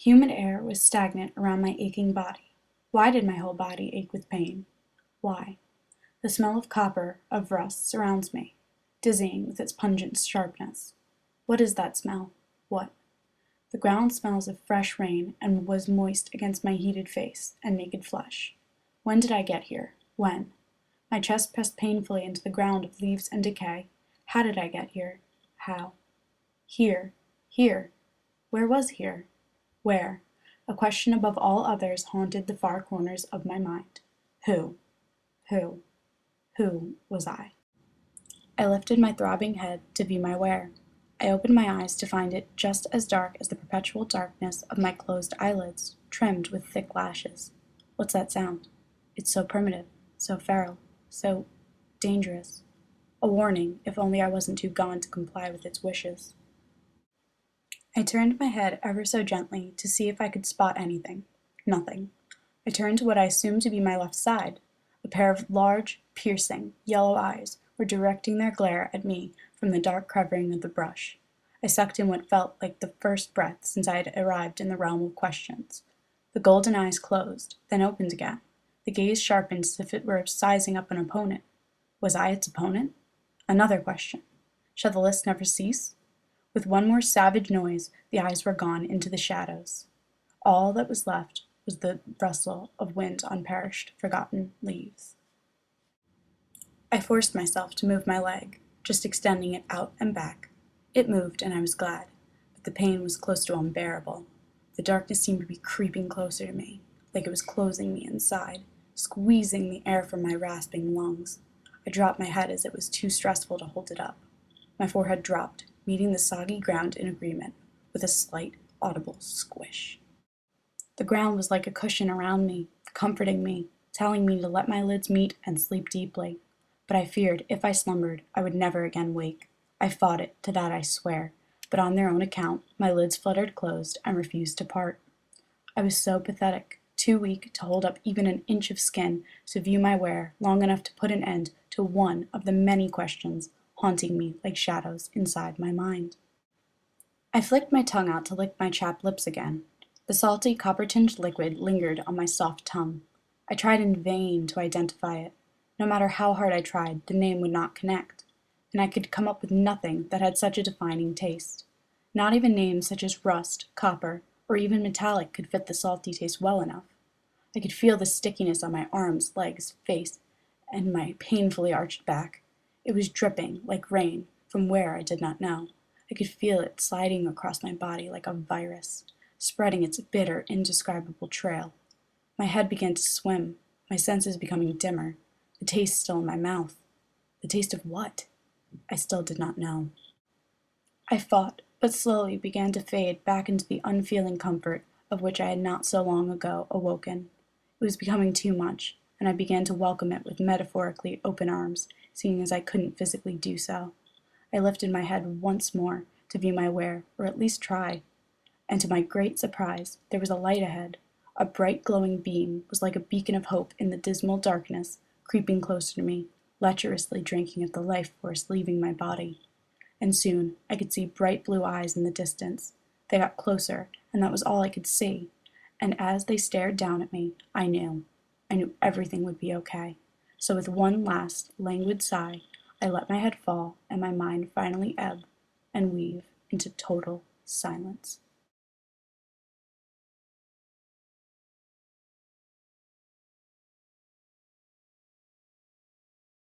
Humid air was stagnant around my aching body. Why did my whole body ache with pain? Why? The smell of copper, of rust, surrounds me, dizzying with its pungent sharpness. What is that smell? What? The ground smells of fresh rain and was moist against my heated face and naked flesh. When did I get here? When? My chest pressed painfully into the ground of leaves and decay. How did I get here? How? Here. Here. Where was here? Where? A question above all others haunted the far corners of my mind. Who? Who? Who was I? I lifted my throbbing head to view my where. I opened my eyes to find it just as dark as the perpetual darkness of my closed eyelids, trimmed with thick lashes. What's that sound? It's so primitive, so feral, so dangerous. A warning, if only I wasn't too gone to comply with its wishes. I turned my head ever so gently to see if I could spot anything. Nothing. I turned to what I assumed to be my left side. A pair of large, piercing, yellow eyes were directing their glare at me from the dark covering of the brush. I sucked in what felt like the first breath since I had arrived in the realm of questions. The golden eyes closed, then opened again. The gaze sharpened as if it were sizing up an opponent. Was I its opponent? Another question. Shall the list never cease? With one more savage noise, the eyes were gone into the shadows. All that was left was the rustle of wind on perished, forgotten leaves. I forced myself to move my leg, just extending it out and back. It moved, and I was glad, but the pain was close to unbearable. The darkness seemed to be creeping closer to me, like it was closing me inside, squeezing the air from my rasping lungs. I dropped my head as it was too stressful to hold it up. My forehead dropped, meeting the soggy ground in agreement, with a slight, audible squish. The ground was like a cushion around me, comforting me, telling me to let my lids meet and sleep deeply. But I feared if I slumbered, I would never again wake. I fought it, to that I swear, but on their own account, my lids fluttered closed and refused to part. I was so pathetic, too weak to hold up even an inch of skin to view my wear long enough to put an end to one of the many questions haunting me like shadows inside my mind. I flicked my tongue out to lick my chapped lips again. The salty, copper-tinged liquid lingered on my soft tongue. I tried in vain to identify it. No matter how hard I tried, the name would not connect, and I could come up with nothing that had such a defining taste. Not even names such as rust, copper, or even metallic could fit the salty taste well enough. I could feel the stickiness on my arms, legs, face, and my painfully arched back. It was dripping, like rain, from where I did not know. I could feel it sliding across my body like a virus, spreading its bitter, indescribable trail. My head began to swim, my senses becoming dimmer, the taste still in my mouth. The taste of what? I still did not know. I fought, but slowly began to fade back into the unfeeling comfort of which I had not so long ago awoken. It was becoming too much, and I began to welcome it with metaphorically open arms, seeing as I couldn't physically do so. I lifted my head once more to view my wear, or at least try, and to my great surprise, there was a light ahead. A bright glowing beam was like a beacon of hope in the dismal darkness, creeping closer to me, lecherously drinking at the life force leaving my body. And soon I could see bright blue eyes in the distance. They got closer, and that was all I could see. And as they stared down at me, I knew everything would be okay. So with one last, languid sigh, I let my head fall and my mind finally ebb and weave into total silence.